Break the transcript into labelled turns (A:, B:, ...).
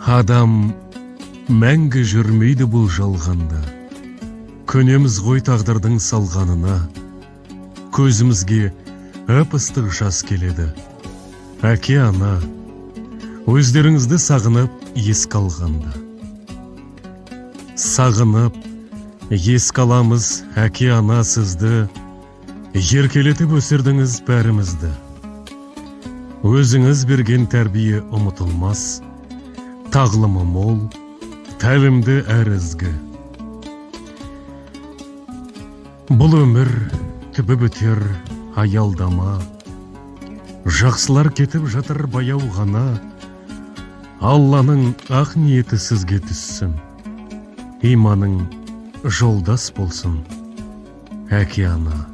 A: Адам мәңгі жүрмейді бұл жалғанда. Көнеміз ғой тағдырдың салғанына. Көзімізге ып-ыстық жас келеді. Әке, ана, өздеріңізді сағынып еске алғанда. Сағынып еске аламыз, әке, ана, сізді. Еркелетіп өсірдіңіз бәрімізді. Өзіңіз берген тәрбие ұмытылмас. Тағлымы мол, тәлімді әр ізгі. Бұл өмір түбі бітер, аялдама. Жақсылар кетіп жатыр баяу ғана. Алланың ақ ниеті сізге түссін. Иманың жолдас болсын, әке, ана.